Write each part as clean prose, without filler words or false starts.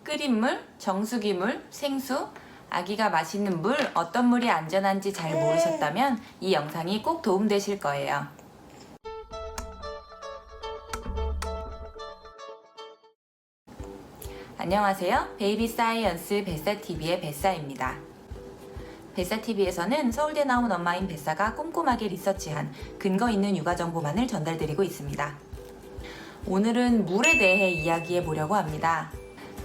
끓인 물, 정수기 물, 생수, 아기가 마시는 물, 어떤 물이 안전한지 잘 모르셨다면 이 영상이 꼭 도움되실 거예요. 안녕하세요. 베이비 사이언스 뱃사TV의 뱃사입니다. 뱃사TV에서는 서울대 나온 엄마인 뱃사가 꼼꼼하게 리서치한 근거 있는 육아 정보만을 전달드리고 있습니다. 오늘은 물에 대해 이야기해 보려고 합니다.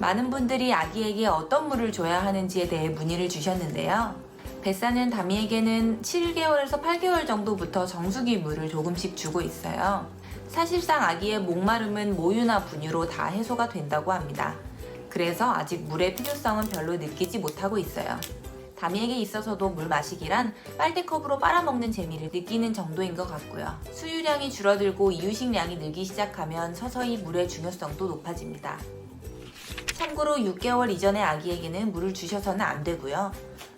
많은 분들이 아기에게 어떤 물을 줘야 하는지에 대해 문의를 주셨는데요. 뱃사는 다미에게는 7개월에서 8개월 정도부터 정수기 물을 조금씩 주고 있어요. 사실상 아기의 목마름은 모유나 분유로 다 해소가 된다고 합니다. 그래서 아직 물의 필요성은 별로 느끼지 못하고 있어요. 다미에게 있어서도 물 마시기란 빨대컵으로 빨아먹는 재미를 느끼는 정도인 것 같고요. 수유량이 줄어들고 이유식량이 늘기 시작하면 서서히 물의 중요성도 높아집니다. 참고로 6개월 이전의 아기에게는 물을 주셔서는 안 되고요.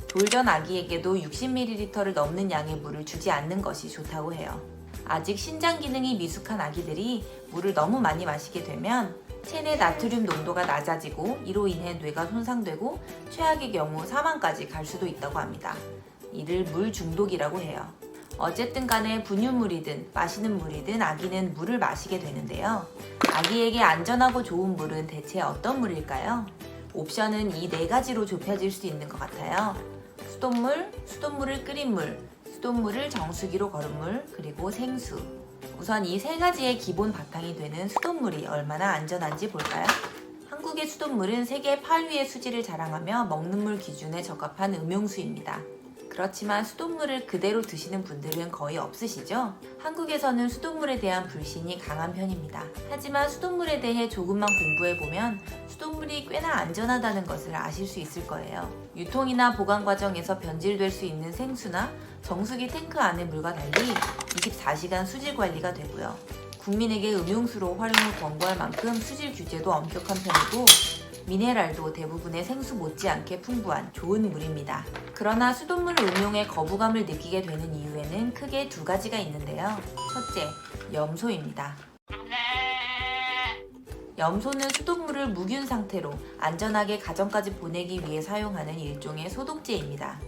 돌전 아기에게도 60ml를 넘는 양의 물을 주지 않는 것이 좋다고 해요. 아직 신장 기능이 미숙한 아기들이 물을 너무 많이 마시게 되면 체내 나트륨 농도가 낮아지고 이로 인해 뇌가 손상되고 최악의 경우 사망까지 갈 수도 있다고 합니다. 이를 물 중독이라고 해요. 어쨌든 간에 분유물이든 마시는 물이든 아기는 물을 마시게 되는데요. 아기에게 안전하고 좋은 물은 대체 어떤 물일까요? 옵션은 이 4가지로 좁혀질 수 있는 것 같아요. 수돗물, 수돗물을 끓인 물, 수돗물을 정수기로 걸은 물, 그리고 생수. 우선 이 3가지의 기본 바탕이 되는 수돗물이 얼마나 안전한지 볼까요? 한국의 수돗물은 세계 8위의 수질을 자랑하며 먹는 물 기준에 적합한 음용수입니다. 그렇지만 수돗물을 그대로 드시는 분들은 거의 없으시죠? 한국에서는 수돗물에 대한 불신이 강한 편입니다. 하지만 수돗물에 대해 조금만 공부해보면 수돗물이 꽤나 안전하다는 것을 아실 수 있을 거예요. 유통이나 보관 과정에서 변질될 수 있는 생수나 정수기 탱크 안의 물과 달리 24시간 수질 관리가 되고요. 국민에게 음용수로 활용을 권고할 만큼 수질 규제도 엄격한 편이고 미네랄도 대부분의 생수 못지않게 풍부한 좋은 물입니다. 그러나 수돗물 음용에 거부감을 느끼게 되는 이유에는 크게 2가지가 있는데요. 첫째, 염소입니다. 염소는 수돗물을 무균 상태로 안전하게 가정까지 보내기 위해 사용하는 일종의 소독제입니다.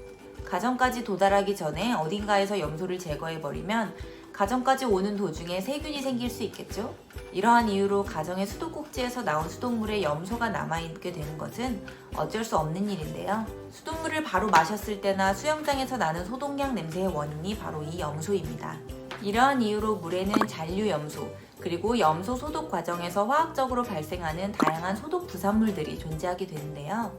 가정까지 도달하기 전에 어딘가에서 염소를 제거해버리면 가정까지 오는 도중에 세균이 생길 수 있겠죠? 이러한 이유로 가정의 수도꼭지에서 나온 수돗물에 염소가 남아있게 되는 것은 어쩔 수 없는 일인데요. 수돗물을 바로 마셨을 때나 수영장에서 나는 소독약 냄새의 원인이 바로 이 염소입니다. 이러한 이유로 물에는 잔류염소, 그리고 염소 소독 과정에서 화학적으로 발생하는 다양한 소독 부산물들이 존재하게 되는데요.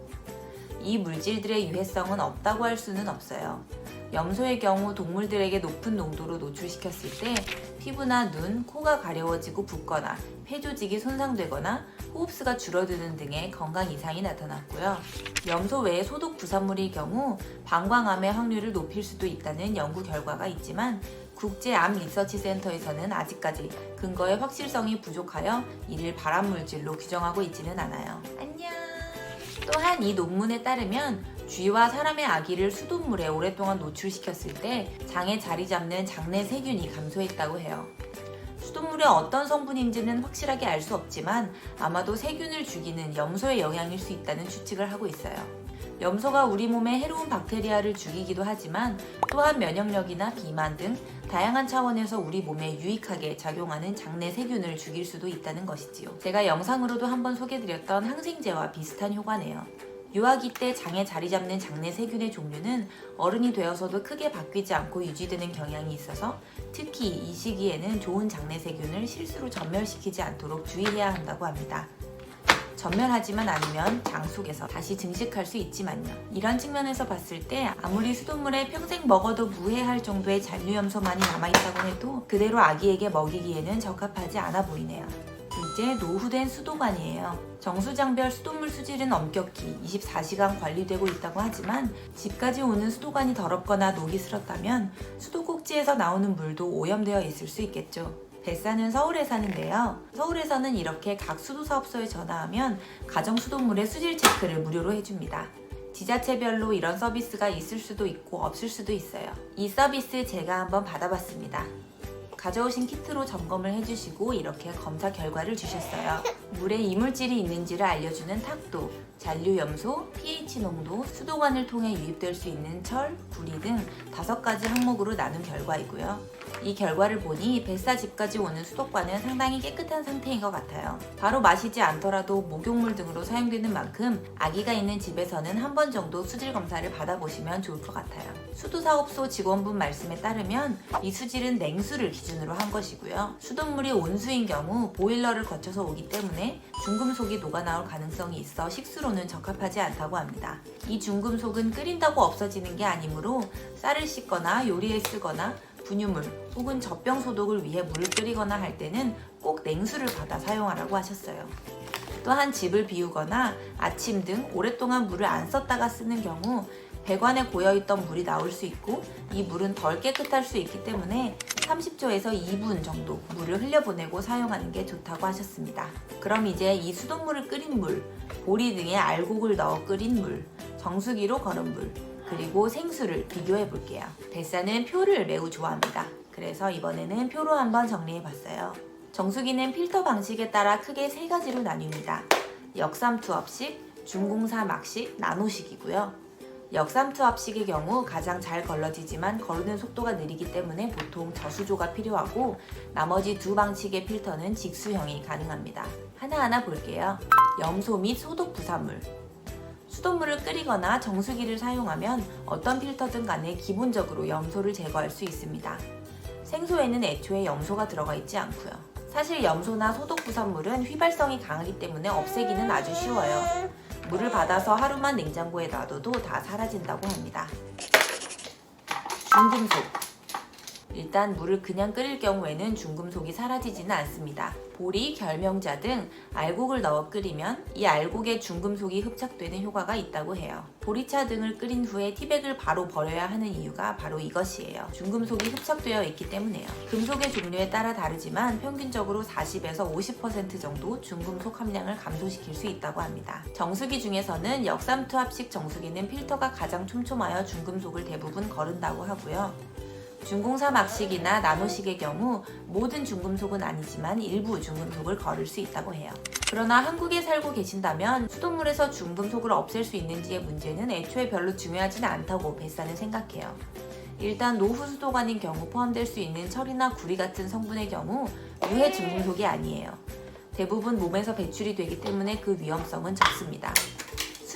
이 물질들의 유해성은 없다고 할 수는 없어요. 염소의 경우 동물들에게 높은 농도로 노출시켰을 때 피부나 눈, 코가 가려워지고 붓거나 폐 조직이 손상되거나 호흡수가 줄어드는 등의 건강 이상이 나타났고요. 염소 외의 소독 부산물의 경우 방광암의 확률을 높일 수도 있다는 연구 결과가 있지만 국제암 리서치 센터에서는 아직까지 근거의 확실성이 부족하여 이를 발암물질로 규정하고 있지는 않아요. 안녕! 또한 이 논문에 따르면 쥐와 사람의 아기를 수돗물에 오랫동안 노출시켰을 때 장에 자리 잡는 장내 세균이 감소했다고 해요. 수돗물에 어떤 성분인지는 확실하게 알 수 없지만 아마도 세균을 죽이는 염소의 영향일 수 있다는 추측을 하고 있어요. 염소가 우리 몸에 해로운 박테리아를 죽이기도 하지만 또한 면역력이나 비만 등 다양한 차원에서 우리 몸에 유익하게 작용하는 장내 세균을 죽일 수도 있다는 것이지요. 제가 영상으로도 한번 소개드렸던 항생제와 비슷한 효과네요. 유아기 때 장에 자리 잡는 장내 세균의 종류는 어른이 되어서도 크게 바뀌지 않고 유지되는 경향이 있어서 특히 이 시기에는 좋은 장내 세균을 실수로 전멸시키지 않도록 주의해야 한다고 합니다. 전멸하지만 않으면 장 속에서 다시 증식할 수 있지만요. 이런 측면에서 봤을 때 아무리 수돗물에 평생 먹어도 무해할 정도의 잔류염소만이 남아있다고 해도 그대로 아기에게 먹이기에는 적합하지 않아 보이네요. 둘째, 노후된 수도관이에요. 정수장별 수돗물 수질은 엄격히 24시간 관리되고 있다고 하지만 집까지 오는 수도관이 더럽거나 녹이 슬었다면 수도꼭지에서 나오는 물도 오염되어 있을 수 있겠죠. 뱃사는 서울에 사는데요. 서울에서는 이렇게 각 수도사업소에 전화하면 가정수돗물의 수질 체크를 무료로 해줍니다. 지자체별로 이런 서비스가 있을 수도 있고 없을 수도 있어요. 이 서비스 제가 한번 받아봤습니다. 가져오신 키트로 점검을 해주시고 이렇게 검사 결과를 주셨어요. 물에 이물질이 있는지를 알려주는 탁도, 잔류염소, pH 농도, 수도관을 통해 유입될 수 있는 철, 구리 등 5가지 항목으로 나눈 결과이고요. 이 결과를 보니 뱃사 집까지 오는 수도관은 상당히 깨끗한 상태인 것 같아요. 바로 마시지 않더라도 목욕물 등으로 사용되는 만큼 아기가 있는 집에서는 한 번 정도 수질 검사를 받아보시면 좋을 것 같아요. 수도사업소 직원분 말씀에 따르면 이 수질은 냉수를 기준으로 한 것이고요. 수돗물이 온수인 경우 보일러를 거쳐서 오기 때문에 중금속이 녹아나올 가능성이 있어 식수로는 적합하지 않다고 합니다. 이 중금속은 끓인다고 없어지는 게 아니므로 쌀을 씻거나 요리에 쓰거나 분유물 혹은 젖병 소독을 위해 물을 끓이거나 할 때는 꼭 냉수를 받아 사용하라고 하셨어요. 또한 집을 비우거나 아침 등 오랫동안 물을 안 썼다가 쓰는 경우 배관에 고여있던 물이 나올 수 있고 이 물은 덜 깨끗할 수 있기 때문에 30초에서 2분 정도 물을 흘려보내고 사용하는 게 좋다고 하셨습니다. 그럼 이제 이 수돗물을 끓인 물, 보리 등에 알곡을 넣어 끓인 물, 정수기로 걸은 물, 그리고 생수를 비교해 볼게요. 뱃사는 표를 매우 좋아합니다. 그래서 이번에는 표로 한번 정리해 봤어요. 정수기는 필터 방식에 따라 크게 3가지로 나뉩니다. 역삼투압식, 중공사막식, 나노식이고요. 역삼투압식의 경우 가장 잘 걸러지지만 거르는 속도가 느리기 때문에 보통 저수조가 필요하고 나머지 2 방식의 필터는 직수형이 가능합니다. 하나하나 볼게요. 염소 및 소독 부사물. 수돗물을 끓이거나 정수기를 사용하면 어떤 필터든 간에 기본적으로 염소를 제거할 수 있습니다. 생소에는 애초에 염소가 들어가 있지 않고요. 사실 염소나 소독 부산물은 휘발성이 강하기 때문에 없애기는 아주 쉬워요. 물을 받아서 하루만 냉장고에 놔둬도 다 사라진다고 합니다. 중금속. 일단 물을 그냥 끓일 경우에는 중금속이 사라지지는 않습니다. 보리, 결명자 등 알곡을 넣어 끓이면 이 알곡에 중금속이 흡착되는 효과가 있다고 해요. 보리차 등을 끓인 후에 티백을 바로 버려야 하는 이유가 바로 이것이에요. 중금속이 흡착되어 있기 때문에요. 금속의 종류에 따라 다르지만 평균적으로 40에서 50% 정도 중금속 함량을 감소시킬 수 있다고 합니다. 정수기 중에서는 역삼투압식 정수기는 필터가 가장 촘촘하여 중금속을 대부분 거른다고 하고요. 중공사막식이나 나노식의 경우 모든 중금속은 아니지만 일부 중금속을 거를 수 있다고 해요. 그러나 한국에 살고 계신다면 수돗물에서 중금속을 없앨 수 있는지의 문제는 애초에 별로 중요하지는 않다고 뱃사는 생각해요. 일단 노후 수도관인 경우 포함될 수 있는 철이나 구리 같은 성분의 경우 유해 중금속이 아니에요. 대부분 몸에서 배출이 되기 때문에 그 위험성은 적습니다.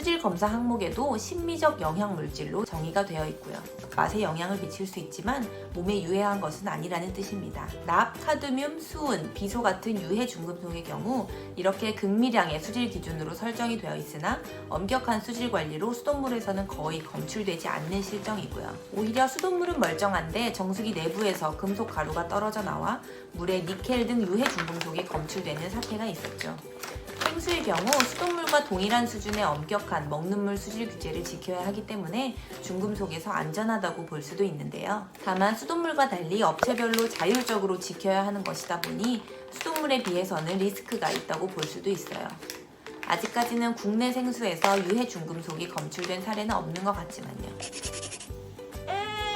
수질 검사 항목에도 심미적 영향 물질로 정의가 되어 있고요. 맛에 영향을 미칠 수 있지만 몸에 유해한 것은 아니라는 뜻입니다. 납, 카드뮴, 수은, 비소 같은 유해 중금속의 경우 이렇게 극미량의 수질 기준으로 설정이 되어 있으나 엄격한 수질 관리로 수돗물에서는 거의 검출되지 않는 실정이고요. 오히려 수돗물은 멀쩡한데 정수기 내부에서 금속 가루가 떨어져 나와 물에 니켈 등 유해 중금속이 검출되는 사태가 있었죠. 생수의 경우 수돗물과 동일한 수준의 엄격한 먹는 물 수질 규제를 지켜야 하기 때문에 중금속에서 안전하다고 볼 수도 있는데요. 다만 수돗물과 달리 업체별로 자율적으로 지켜야 하는 것이다 보니 수돗물에 비해서는 리스크가 있다고 볼 수도 있어요. 아직까지는 국내 생수에서 유해 중금속이 검출된 사례는 없는 것 같지만요.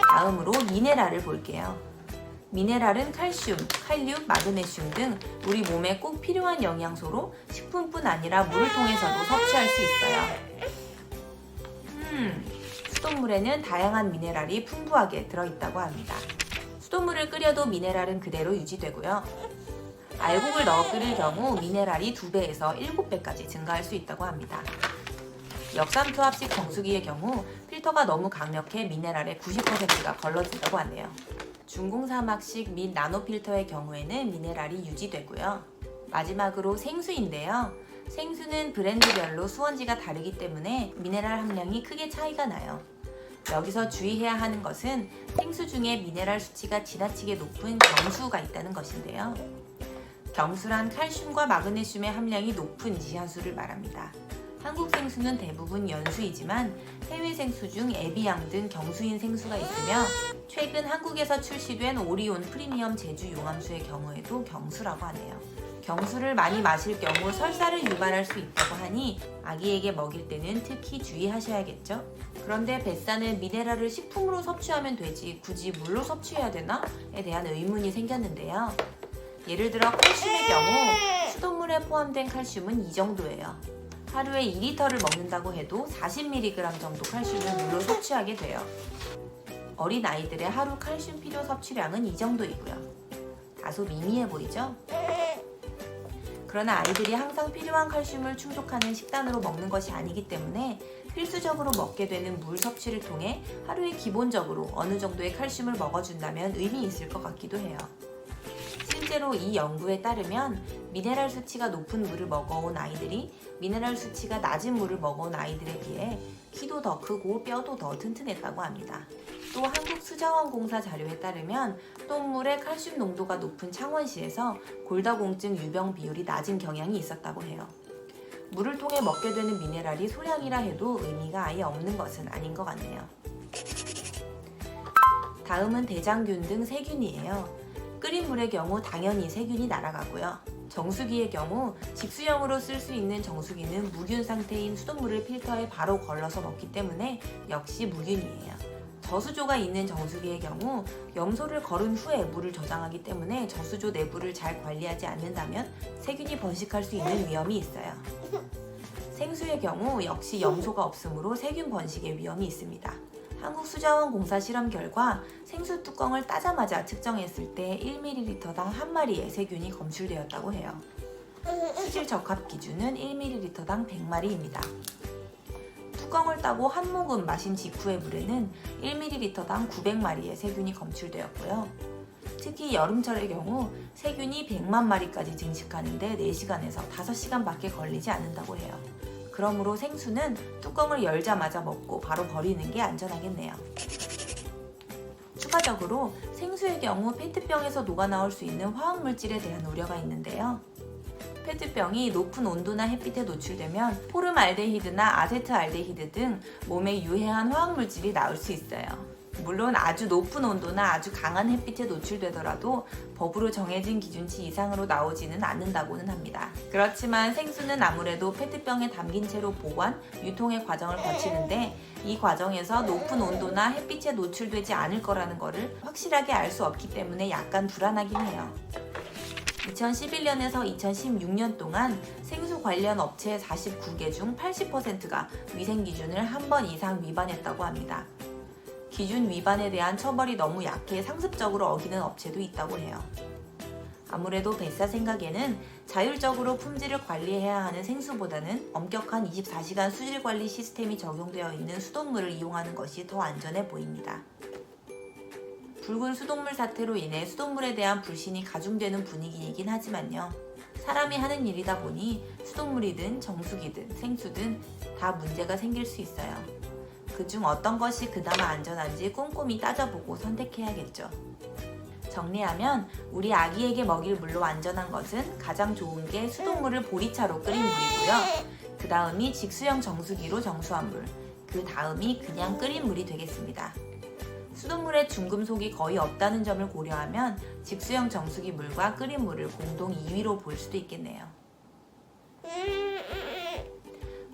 다음으로 미네랄을 볼게요. 미네랄은 칼슘, 칼륨, 마그네슘 등 우리 몸에 꼭 필요한 영양소로 식품뿐 아니라 물을 통해서도 섭취할 수 있어요. 수돗물에는 다양한 미네랄이 풍부하게 들어있다고 합니다. 수돗물을 끓여도 미네랄은 그대로 유지되고요. 알곡을 넣어 끓일 경우 미네랄이 2배에서 7배까지 증가할 수 있다고 합니다. 역삼투압식 정수기의 경우 필터가 너무 강력해 미네랄의 90%가 걸러진다고 하네요. 중공사막식 및 나노필터의 경우에는 미네랄이 유지되고요. 마지막으로 생수인데요. 생수는 브랜드별로 수원지가 다르기 때문에 미네랄 함량이 크게 차이가 나요. 여기서 주의해야 하는 것은 생수 중에 미네랄 수치가 지나치게 높은 경수가 있다는 것인데요. 경수란 칼슘과 마그네슘의 함량이 높은 지하수를 말합니다. 한국 생수는 대부분 연수이지만 해외 생수 중 에비앙 등 경수인 생수가 있으며 최근 한국에서 출시된 오리온 프리미엄 제주 용암수의 경우에도 경수라고 하네요. 경수를 많이 마실 경우 설사를 유발할 수 있다고 하니 아기에게 먹일 때는 특히 주의하셔야겠죠. 그런데 뱃사는 미네랄을 식품으로 섭취하면 되지 굳이 물로 섭취해야 되나?에 대한 의문이 생겼는데요. 예를 들어 칼슘의 경우 수돗물에 포함된 칼슘은 이 정도예요. 하루에 2리터를 먹는다고 해도 40mg 정도 칼슘을 물로 섭취하게 돼요. 어린 아이들의 하루 칼슘 필요 섭취량은 이 정도이고요. 다소 미미해 보이죠? 그러나 아이들이 항상 필요한 칼슘을 충족하는 식단으로 먹는 것이 아니기 때문에 필수적으로 먹게 되는 물 섭취를 통해 하루에 기본적으로 어느 정도의 칼슘을 먹어준다면 의미 있을 것 같기도 해요. 실제로 이 연구에 따르면 미네랄 수치가 높은 물을 먹어온 아이들이 미네랄 수치가 낮은 물을 먹어온 아이들에 비해 키도 더 크고 뼈도 더 튼튼했다고 합니다. 또 한국수자원공사 자료에 따르면 똥물의 칼슘 농도가 높은 창원시에서 골다공증 유병 비율이 낮은 경향이 있었다고 해요. 물을 통해 먹게 되는 미네랄이 소량이라 해도 의미가 아예 없는 것은 아닌 것 같네요. 다음은 대장균 등 세균이에요. 끓인 물의 경우 당연히 세균이 날아가고요. 정수기의 경우 직수형으로 쓸 수 있는 정수기는 무균 상태인 수돗물을 필터에 바로 걸러서 먹기 때문에 역시 무균이에요. 저수조가 있는 정수기의 경우 염소를 걸은 후에 물을 저장하기 때문에 저수조 내부를 잘 관리하지 않는다면 세균이 번식할 수 있는 위험이 있어요. 생수의 경우 역시 염소가 없으므로 세균 번식의 위험이 있습니다. 한국수자원공사 실험 결과 생수 뚜껑을 따자마자 측정했을 때 1ml당 한 마리의 세균이 검출되었다고 해요. 수질 적합 기준은 1ml당 100마리입니다. 뚜껑을 따고 한 모금 마신 직후의 물에는 1ml당 900마리의 세균이 검출되었고요. 특히 여름철의 경우 세균이 100만 마리까지 증식하는데 4시간에서 5시간밖에 걸리지 않는다고 해요. 그러므로 생수는 뚜껑을 열자마자 먹고 바로 버리는 게 안전하겠네요. 추가적으로 생수의 경우 페트병에서 녹아나올 수 있는 화학물질에 대한 우려가 있는데요. 페트병이 높은 온도나 햇빛에 노출되면 포름알데히드나 아세트알데히드 등 몸에 유해한 화학물질이 나올 수 있어요. 물론 아주 높은 온도나 아주 강한 햇빛에 노출되더라도 법으로 정해진 기준치 이상으로 나오지는 않는다고는 합니다. 그렇지만 생수는 아무래도 페트병에 담긴 채로 보관, 유통의 과정을 거치는데 이 과정에서 높은 온도나 햇빛에 노출되지 않을 거라는 것을 확실하게 알 수 없기 때문에 약간 불안하긴 해요. 2011년에서 2016년 동안 생수 관련 업체 49개 중 80%가 위생 기준을 한 번 이상 위반했다고 합니다. 기준 위반에 대한 처벌이 너무 약해 상습적으로 어기는 업체도 있다고 해요. 아무래도 뱃사 생각에는 자율적으로 품질을 관리해야 하는 생수보다는 엄격한 24시간 수질 관리 시스템이 적용되어 있는 수돗물을 이용하는 것이 더 안전해 보입니다. 붉은 수돗물 사태로 인해 수돗물에 대한 불신이 가중되는 분위기이긴 하지만요. 사람이 하는 일이다 보니 수돗물이든 정수기든 생수든 다 문제가 생길 수 있어요. 그중 어떤 것이 그나마 안전한지 꼼꼼히 따져보고 선택해야겠죠. 정리하면 우리 아기에게 먹일 물로 안전한 것은 가장 좋은 게 수돗물을 보리차로 끓인 물이고요. 그 다음이 직수형 정수기로 정수한 물, 그 다음이 그냥 끓인 물이 되겠습니다. 수돗물에 중금속이 거의 없다는 점을 고려하면 직수형 정수기 물과 끓인 물을 공동 2위로 볼 수도 있겠네요.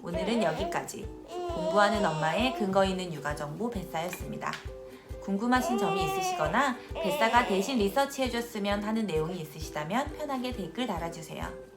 오늘은 여기까지. 공부하는 엄마의 근거 있는 육아정보 뱃사였습니다. 궁금하신 점이 있으시거나 뱃사가 대신 리서치해줬으면 하는 내용이 있으시다면 편하게 댓글 달아주세요.